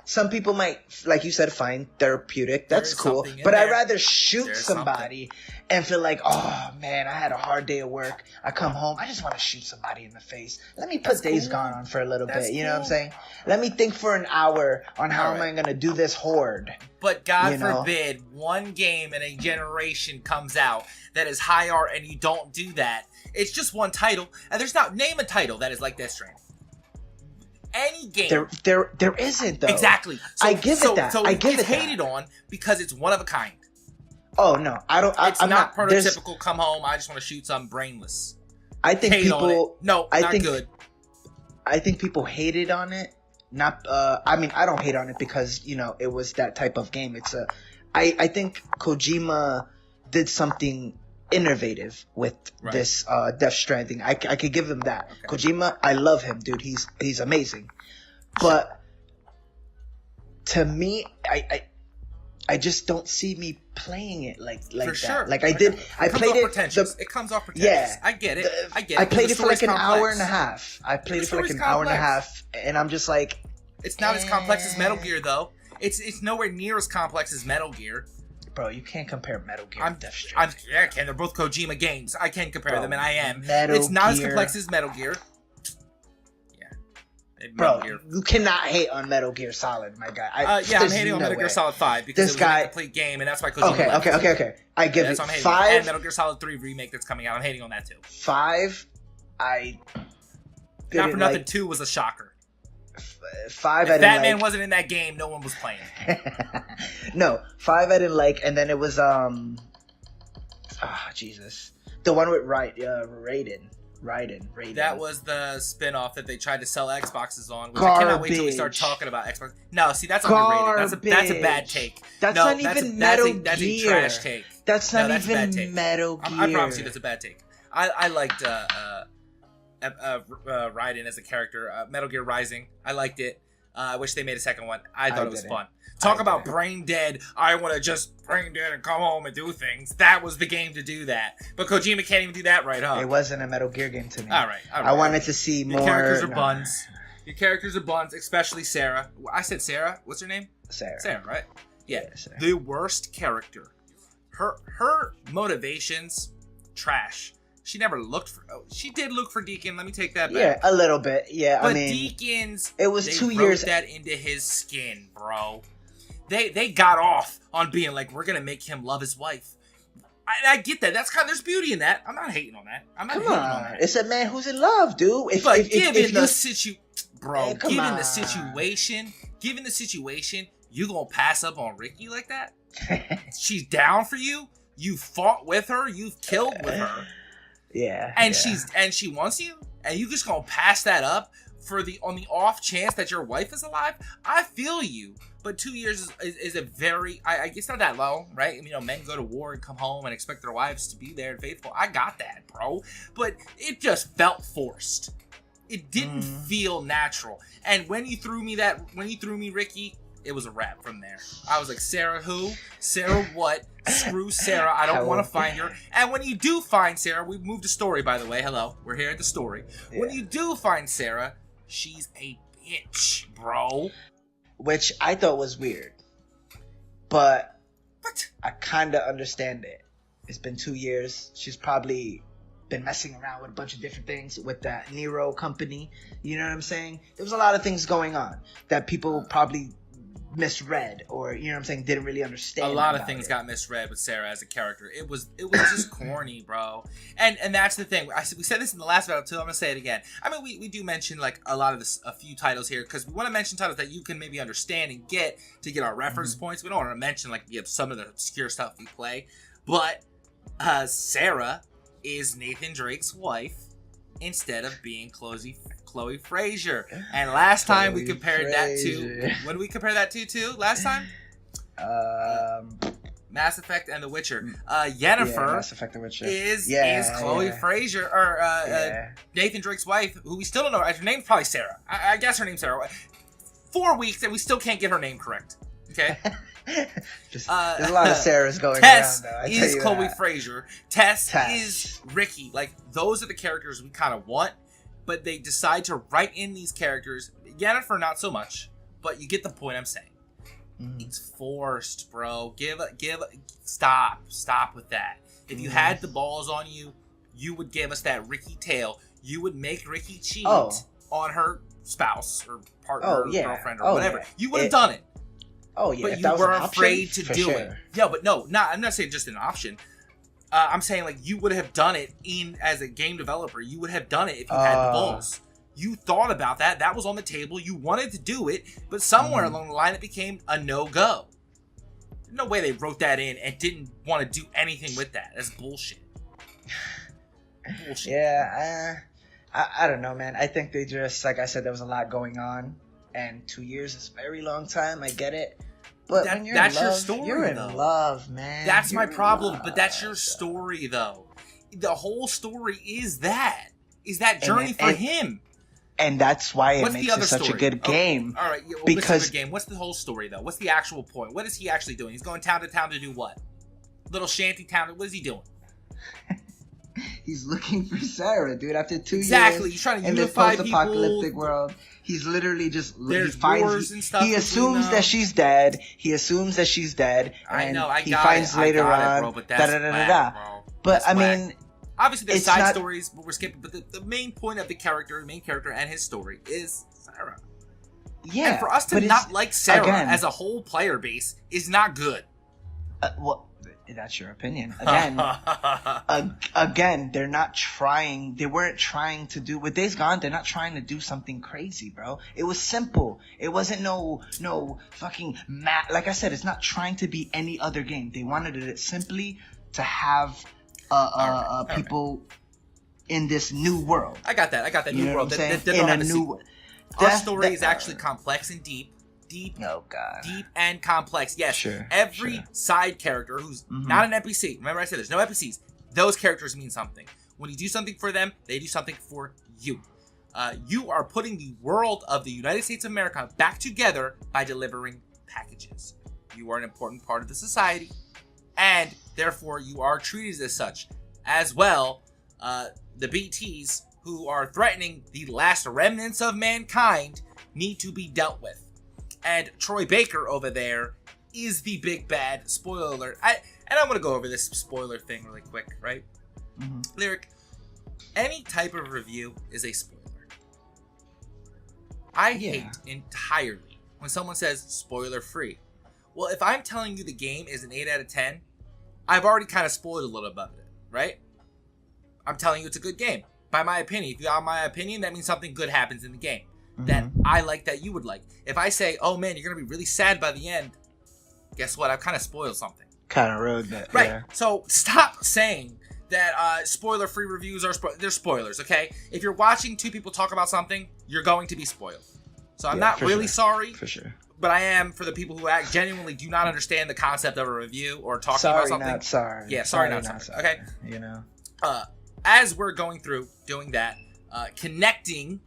some people might, like you said, find therapeutic. That's cool. But I'd rather shoot somebody and feel like, oh man, I had a hard day at work. I come home, I just want to shoot somebody in the face. Let me put Days Gone on for a little bit. You know what I'm saying? Let me think for an hour on how am I going to do this horde. But God forbid one game in a generation comes out that is high art and you don't do that. It's just one title, and name a title that is like Death Stranding. Any game. There isn't though. Exactly. I give it that. So it's hated on because it's one of a kind. Oh no, I don't. I'm not prototypical. Come home. I just want to shoot something brainless. I think people. No, not good. I think people hated on it. Not. I mean, I don't hate on it because it was that type of game. I think Kojima did something innovative with this Death Stranding. I could give him that. Okay. Kojima, I love him, dude. He's amazing. But to me, I just don't see me playing it like for that. Sure. Like I did. I played it. It comes off pretentious. Yeah, I get it. I played it for like an hour and a half. And I'm just like, it's not as complex as Metal Gear though. It's nowhere near as complex as Metal Gear. Bro, you can't compare Metal Gear and Death Stranding. I can. They're both Kojima games. I can compare them, and I am. It's not as complex as Metal Gear. Yeah. Bro, you cannot hate on Metal Gear Solid, my guy. I'm hating on Metal Gear Solid 5 because it was a complete game, and that's why Kojima left. Okay. I give it 5. And Metal Gear Solid 3 remake that's coming out. I'm hating on that too. 5, not for nothing. 2 was a shocker. 5, if that man wasn't in that game, no one was playing. No, 5 I didn't like, and then it was Jesus, the one with Raiden. That was the spin-off that they tried to sell Xboxes on, which I cannot wait till we start talking about Xbox. No, see, that's underrated. That's a bad take. That's not even Metal Gear. That's a trash take. That's not even Metal Gear. I promise you, that's a bad take. I liked Raiden as a character. Metal Gear Rising, I liked it. I wish they made a second one. I thought it was fun. Talk about brain dead. I want to just brain dead and come home and do things. That was the game to do that. But Kojima can't even do that right, huh? It wasn't a Metal Gear game to me. All right. I wanted to see more. Your characters are buns. Your characters are buns, especially Sarah. I said Sarah. What's her name? Sarah, right? Yeah. Sarah. The worst character. Her motivations, trash. She never looked for. Oh, she did look for Deacon. Let me take that back. Yeah, a little bit. Yeah, but I mean, Deacon's. It was 2 years. They wrote that into his skin, bro. They got off on being like, we're gonna make him love his wife. I get that. That's there's beauty in that. I'm not hating on that. Come on. It's a man who's in love, dude. Given the situation, You gonna pass up on Ricky like that? She's down for you. You fought with her. You've killed with her. Yeah. And she wants you, and you just gonna pass that up on the off chance that your wife is alive? I feel you, but 2 years is a very I guess not that low, right? You know, men go to war and come home and expect their wives to be there and faithful. I got that, bro, but it just felt forced. It didn't feel natural. And when you threw me Ricky, it was a wrap from there. I was like, Sarah who? Sarah what? Screw Sarah. I don't want to find her. And when you do find Sarah, we moved to story, by the way. Hello. We're here at the story. Yeah. When you do find Sarah, she's a bitch, bro. Which I thought was weird. But what? I kind of understand it. It's been 2 years. She's probably been messing around with a bunch of different things with that Nero company. You know what I'm saying? There was a lot of things going on that people probably misread, or you know what I'm saying, didn't really understand. A lot of things got misread with Sarah as a character. It was just corny, bro. And that's the thing. We said this in the last battle too. I'm gonna say it again. I mean, we do mention like a few titles here because we want to mention titles that you can maybe understand and get to get our reference points. We don't want to mention like some of the obscure stuff we play, but Sarah is Nathan Drake's wife instead of being Chloe Frazier. And last time we compared that to... What did we compare that to last time? Mass Effect and The Witcher. Yennefer Mass Effect and Witcher. is Chloe Frazier, or Nathan Drake's wife, who we still don't know. Her name's probably Sarah. I guess her name's Sarah. 4 weeks and we still can't get her name correct. Okay? There's a lot of Sarahs going Tess around, though. is Chloe Frazier. Tess is Ricky. Like, those are the characters we kind of want, but they decide to write in these characters. Yennefer, not so much, but you get the point I'm saying. It's forced, bro. Stop with that. If you had the balls on you, you would give us that Ricky tale. You would make Ricky cheat on her spouse or partner or girlfriend or whatever. Yeah. You would have done it. Oh yeah, but you were afraid to do it. Yeah, but no, I'm not saying just an option. I'm saying like you would have done it as a game developer. You would have done it if you had the balls. You thought about that. That was on the table. You wanted to do it, but somewhere along the line it became a no-go. There's no way they wrote that in and didn't want to do anything with that. That's bullshit. Bullshit. Yeah, I don't know, man. I think they just, like I said, there was a lot going on, and 2 years is a very long time. I get it. But when you're in love, your story, you're in love, man. That's my problem. But that's your story, though. The whole story is that journey for him. And that's why it makes it such a good game. All right, well, because it's a good game. What's the whole story, though? What's the actual point? What is he actually doing? He's going town to town to do what? Little shanty town. What is he doing? He's looking for Sarah, dude. After 2 years, exactly. He's trying to unify people. In the post-apocalyptic world, he's literally just wars and stuff. He assumes that she's dead. I know. He finds later on. Bro, but that's whack, bro. But I mean, obviously there's side stories, but we're skipping. But the main point of the main character and his story is Sarah. Yeah. And for us to not like Sarah as a whole player base is not good. Well, that's your opinion. Again, they're not trying. They weren't trying to do with Days Gone. They're not trying to do something crazy, bro. It was simple. It wasn't no fucking like I said. It's not trying to be any other game. They wanted it simply to have people in this new world. I got that new world. In a new. Our story is actually complex and deep, oh god, deep and complex. Yes, every side character who's not an NPC. Remember, I said there's no NPCs. Those characters mean something. When you do something for them, they do something for you. You are putting the world of the United States of America back together by delivering packages. You are an important part of the society, and therefore you are treated as such. As well, the BTs who are threatening the last remnants of mankind need to be dealt with. And Troy Baker over there is the big bad. Spoiler alert. I'm going to go over this spoiler thing really quick, right? Lyric, any type of review is a spoiler. I hate entirely when someone says spoiler free. Well, if I'm telling you the game is an 8 out of 10, I've already kind of spoiled a little bit of it, right? I'm telling you it's a good game. By my opinion. If you got my opinion, that means something good happens in the game. that I like that you would like. If I say, oh man, you're going to be really sad by the end, guess what? I've kind of spoiled something. Kind of ruined it. Right. Yeah. So stop saying that spoiler-free reviews are they're spoilers, okay? If you're watching two people talk about something, you're going to be spoiled. So I'm not really sorry. For sure. But I am for the people who genuinely do not understand the concept of a review or talking about something. Not sorry. Yeah, sorry, not sorry. Okay. You know. As we're going through doing that, connecting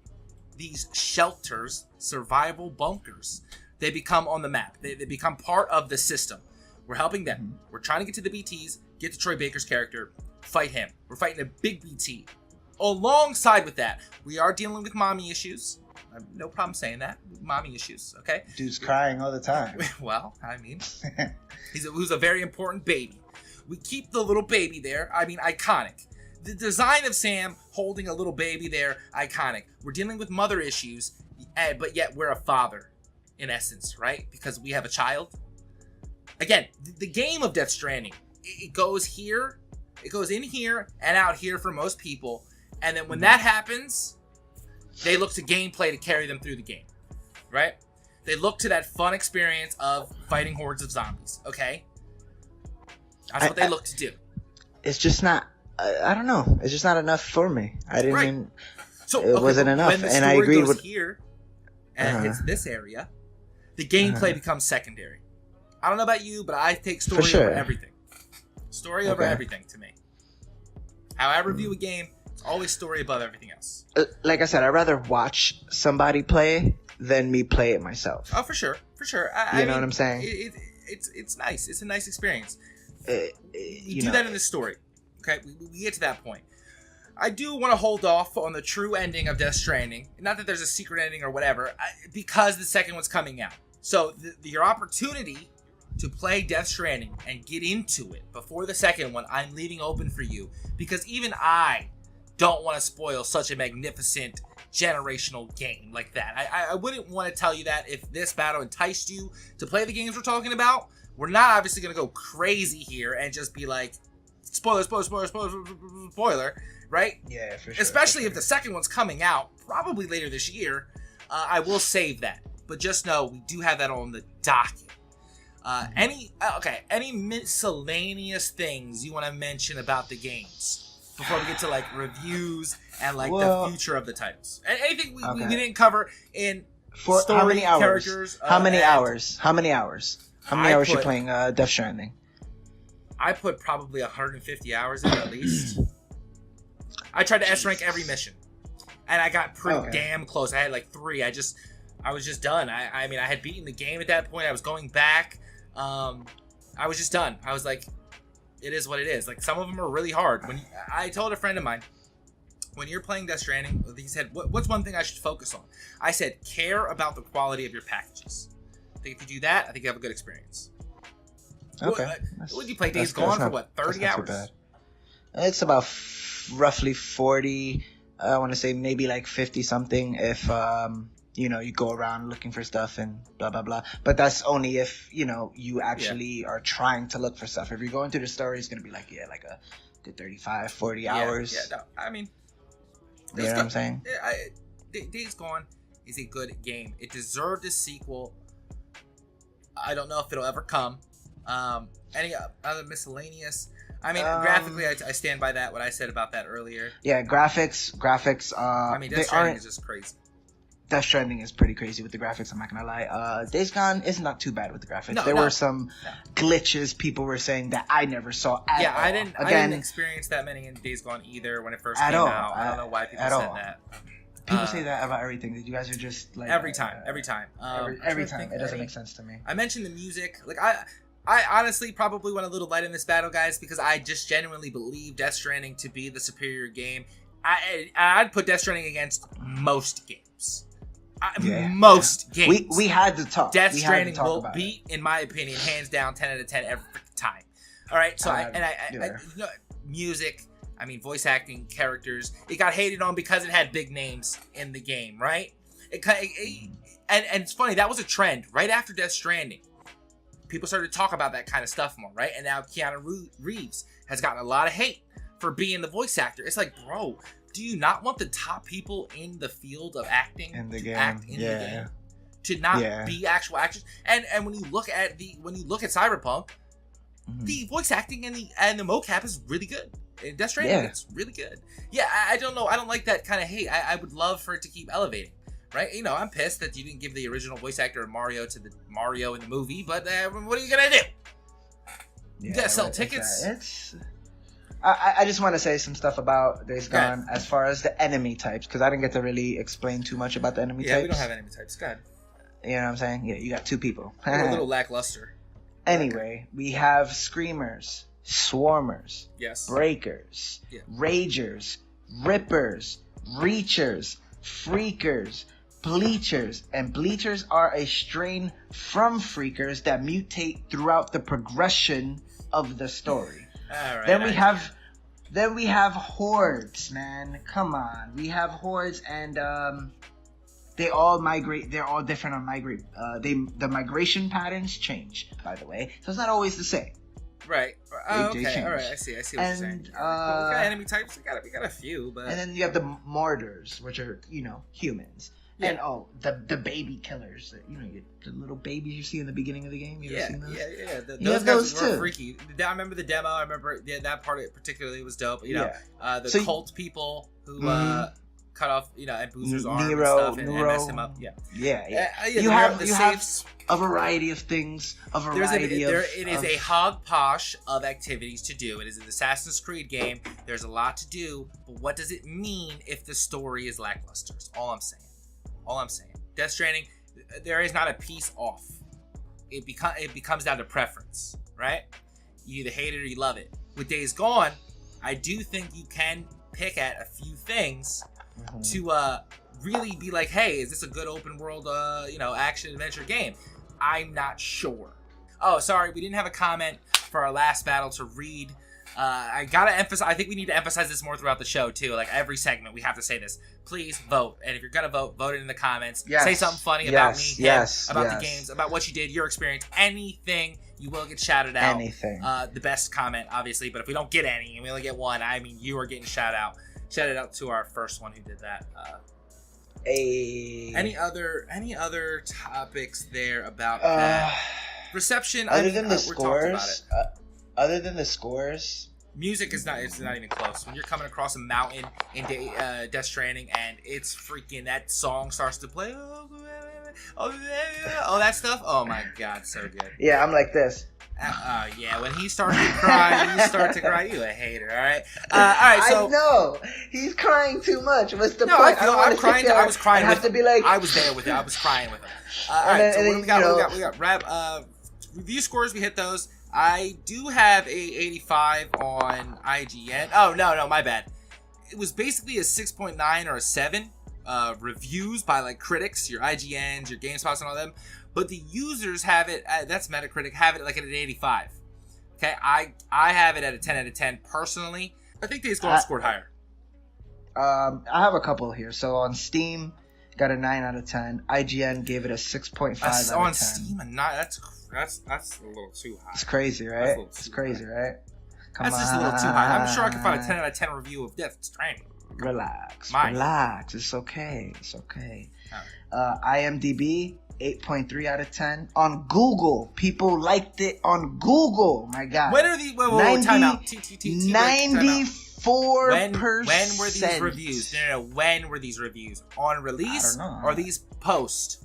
these shelters, survival bunkers, they become on the map. They become part of the system. We're helping them. We're trying to get to the BTs, get to Troy Baker's character, fight him. We're fighting a big BT. Alongside with that, we are dealing with mommy issues. I have no problem saying that. Mommy issues, okay? Dude's crying all the time. Well, I mean, who's a very important baby. We keep the little baby there. I mean, iconic. The design of Sam holding a little baby there, iconic. We're dealing with mother issues, but yet we're a father, in essence, right? Because we have a child. Again, the game of Death Stranding, it goes here, it goes in here and out here for most people. And then when that happens, they look to gameplay to carry them through the game, right? They look to that fun experience of fighting hordes of zombies, okay? That's what they look to do. It's just not, I don't know. It's just not enough for me. I didn't even, it wasn't enough. And I agreed with here and it's this area, the gameplay becomes secondary. I don't know about you, but I take story over everything. Story over everything to me. How I review a game, it's always story above everything else. Like I said, I'd rather watch somebody play than me play it myself. Oh, for sure. For sure. You know what I'm saying? It's nice. It's a nice experience. You do that in the story. Okay, we get to that point. I do want to hold off on the true ending of Death Stranding. Not that there's a secret ending or whatever, because the second one's coming out. So your opportunity to play Death Stranding and get into it before the second one, I'm leaving open for you. Because even I don't want to spoil such a magnificent generational game like that. I wouldn't want to tell you that if this battle enticed you to play the games we're talking about. We're not obviously going to go crazy here and just be like, spoiler, right? Yeah, for sure. Especially if the second one's coming out, probably later this year. I will save that. But just know, we do have that on the docket. Any miscellaneous things you want to mention about the games before we get to like reviews and like the future of the titles? And anything we didn't cover in story, how many hours? Characters? How many hours? How many hours you playing Death Stranding? I put probably 150 hours in at least. I tried to S rank every mission, and I got pretty damn close. I had like 3. I was just done. I mean, I had beaten the game at that point. I was going back. I was just done. I was like, it is what it is. Like, some of them are really hard. I told a friend of mine, when you're playing Death Stranding, he said, what's one thing I should focus on? I said, care about the quality of your packages. I think if you do that, I think you have a good experience. Okay. Would you play Days Gone for what, 30 hours? Too bad. It's about roughly 40. I want to say maybe like 50 something if you go around looking for stuff and blah blah blah. But that's only if you actually are trying to look for stuff. If you're going through the story, it's gonna be like a good 35, 40 hours. Yeah. No, I mean, you know what I'm saying? Days Gone is a good game. It deserved a sequel. I don't know if it'll ever come. Any other miscellaneous? I mean, graphically, I stand by that. What I said about that earlier. Yeah, graphics. I mean, Death Stranding is just crazy. Death Stranding is pretty crazy with the graphics. I'm not gonna lie. Days Gone is not too bad with the graphics. There were some glitches people were saying that I never saw at all. I didn't experience that many in Days Gone either when it first came out. I don't know why people said that. People say that about everything. That you guys are just like every time. Every time. It doesn't make sense to me. I mentioned the music. Like I honestly probably went a little light in this battle, guys, because I just genuinely believe Death Stranding to be the superior game. I'd put Death Stranding against most games. Most games. We had to talk. Death Stranding will beat, in my opinion, hands down, 10 out of 10 every time. All right, so music. I mean, voice acting, characters. It got hated on because it had big names in the game, right? And it's funny, that was a trend right after Death Stranding. People started to talk about that kind of stuff more, right? And now Keanu Reeves has gotten a lot of hate for being the voice actor. It's like, bro, do you not want the top people in the field of acting in the to game? act in the game? To not be actual actors. And when you look at Cyberpunk, the voice acting and the mocap is really good. In Death Stranding, it's really good. Yeah, I don't know. I don't like that kind of hate. I would love for it to keep elevating. Right? You know, I'm pissed that you didn't give the original voice actor of Mario to the Mario in the movie, but what are you gonna do? You gotta sell tickets. I just want to say some stuff about Days Gone as far as the enemy types, because I didn't get to really explain too much about the enemy types. Yeah, we don't have enemy types. Go ahead. You know what I'm saying? Yeah, you got two people. We're a little lackluster. Anyway, we have Screamers, Swarmers, Breakers, Ragers, Rippers, Reachers, Freakers, Bleachers, and Bleachers are a strain from Freakers that mutate throughout the progression of the story. All right. Then we have Hordes, man. Come on. We have Hordes, and they all migrate. They're all different on migrate. The migration patterns change, by the way. So it's not always the same. Right. Okay. All right. I see what you're saying. We got enemy types. We got a few, but. And then you have the Mortars, which are humans. Yeah. And the baby killers. The little babies you see in the beginning of the game. You ever seen those? Yeah. Those guys were freaky. I remember the demo. I remember that part particularly was dope. The cult people who cut off and Boozer's arm and stuff and messed him up. Yeah. You have a variety of things. It is a hogposh of activities to do. It is an Assassin's Creed game. There's a lot to do, but what does it mean if the story is lackluster? That's all I'm saying. Death Stranding, there is not a piece off. It becomes down to preference, right? You either hate it or you love it. With Days Gone, I do think you can pick at a few things to really be like, hey, is this a good open world, action adventure game? I'm not sure. Oh, sorry, we didn't have a comment for our last battle to read. I gotta emphasize. I think we need to emphasize this more throughout the show too. Like every segment, we have to say this. Please vote, and if you're gonna vote it in the comments. Yes. Say something funny about me, about the games, about what you did, your experience, anything. You will get shouted out. Anything. The best comment, obviously, but if we don't get any, and we only get one, I mean, you are getting shouted out. Shout out to our first one who did that. Any other topics there about that reception? Other than the scores. Other than the scores, music is not even close. When you're coming across a mountain in Death Stranding and it's freaking, that song starts to play, that stuff. Oh my god, so good. Yeah, I'm like this. When he starts to cry, you start to cry. You a hater, all right? All right, so I know he's crying too much. What's the point? I'm crying. I was crying. I have to be like, I was there with it. I was crying with him. All right, so what do we got? We got rap review scores. We hit those. I do have a 85 on IGN. Oh, no, my bad. It was basically a 6.9 or a 7 reviews by like critics, your IGNs, your GameSpots and all them. But the users have it, that's Metacritic, have it like at an 85. Okay, I have it at a 10 out of 10 personally. I think Days Gone scored higher. I have a couple here. So on Steam, got a 9 out of 10. IGN gave it a 6.5 out of 10. On Steam, a 9, that's a little too high. It's crazy, right? It's crazy, right? That's just a little too high. I'm sure I can find a 10 out of 10 review of Death Stranding. Relax. It's okay. IMDb, 8.3 out of 10. On Google, people liked it on Google. My God. When are these? Wait, time out. 94%. When were these reviews? No. When were these reviews? On release? I don't know. Or these post?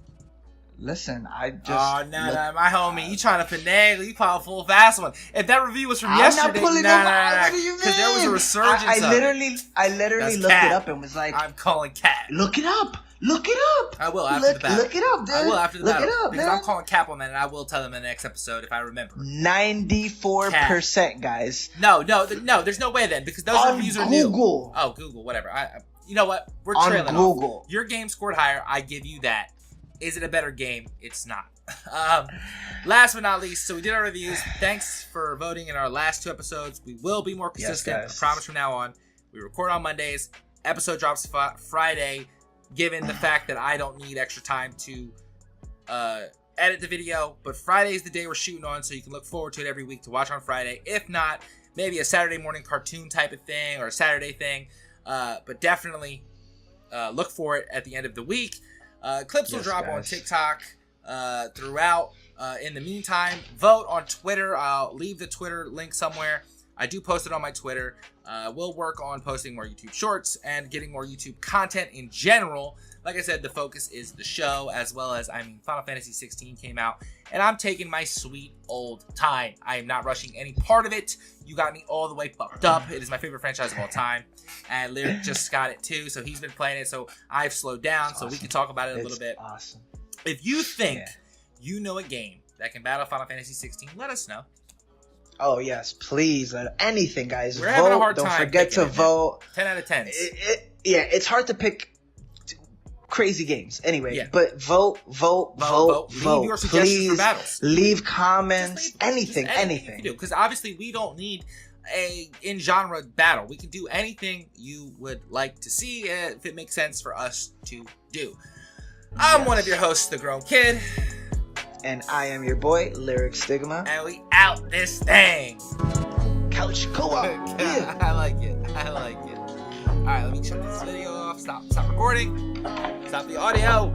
Listen, I just... Oh, no, my homie. You trying to finagle. You call a full fast one. If that review was from yesterday... I'm not pulling them out. Because there was a resurgence I literally looked it up and was like... I'm calling cat. Look it up. I will after the battle. Look it up, dude. I will after the battle. Look it up, because man. I'm calling cap on that, and I will tell them in the next episode if I remember. 94%, guys. No. There's no way then, because those reviews are new. Google. Oh, Google, whatever. You know what? We're trailing on Google. Off. Your game scored higher. I give you that. Is it a better game? It's not. Last but not least, so we did our reviews. Thanks for voting in our last 2 episodes. We will be more consistent. Yes, I promise from now on. We record on Mondays. Episode drops Friday, given the fact that I don't need extra time to edit the video. But Friday's the day we're shooting on, so you can look forward to it every week to watch on Friday. If not, maybe a Saturday morning cartoon type of thing or a Saturday thing. But definitely look for it at the end of the week. Clips will drop on TikTok throughout. In the meantime, vote on Twitter. I'll leave the Twitter link somewhere. I do post it on my Twitter. We'll work on posting more YouTube shorts and getting more YouTube content in general. Like I said, the focus is the show, as well as, Final Fantasy 16 came out, and I'm taking my sweet old time. I am not rushing any part of it. You got me all the way fucked up. It is my favorite franchise of all time, and Lyric just got it too, so he's been playing it, so I've slowed down, so we can talk about it a little bit. Awesome. If you think you know a game that can battle Final Fantasy 16, let us know. Oh, yes, please. Anything, guys. We're having a hard Don't time. Don't forget to vote. 10 out of 10. It's hard to pick crazy games. Anyway, but vote. Leave your suggestions please. For battles. Leave comments. Anything. Because obviously we don't need a in-genre battle. We can do anything you would like to see if it makes sense for us to do. I'm one of your hosts, The Grown Kid. And I am your boy, Lyric Stigma. And we out this thing. Couch co-op. Yeah. I like it. Alright, let me shut this video off. Stop recording. Stop the audio.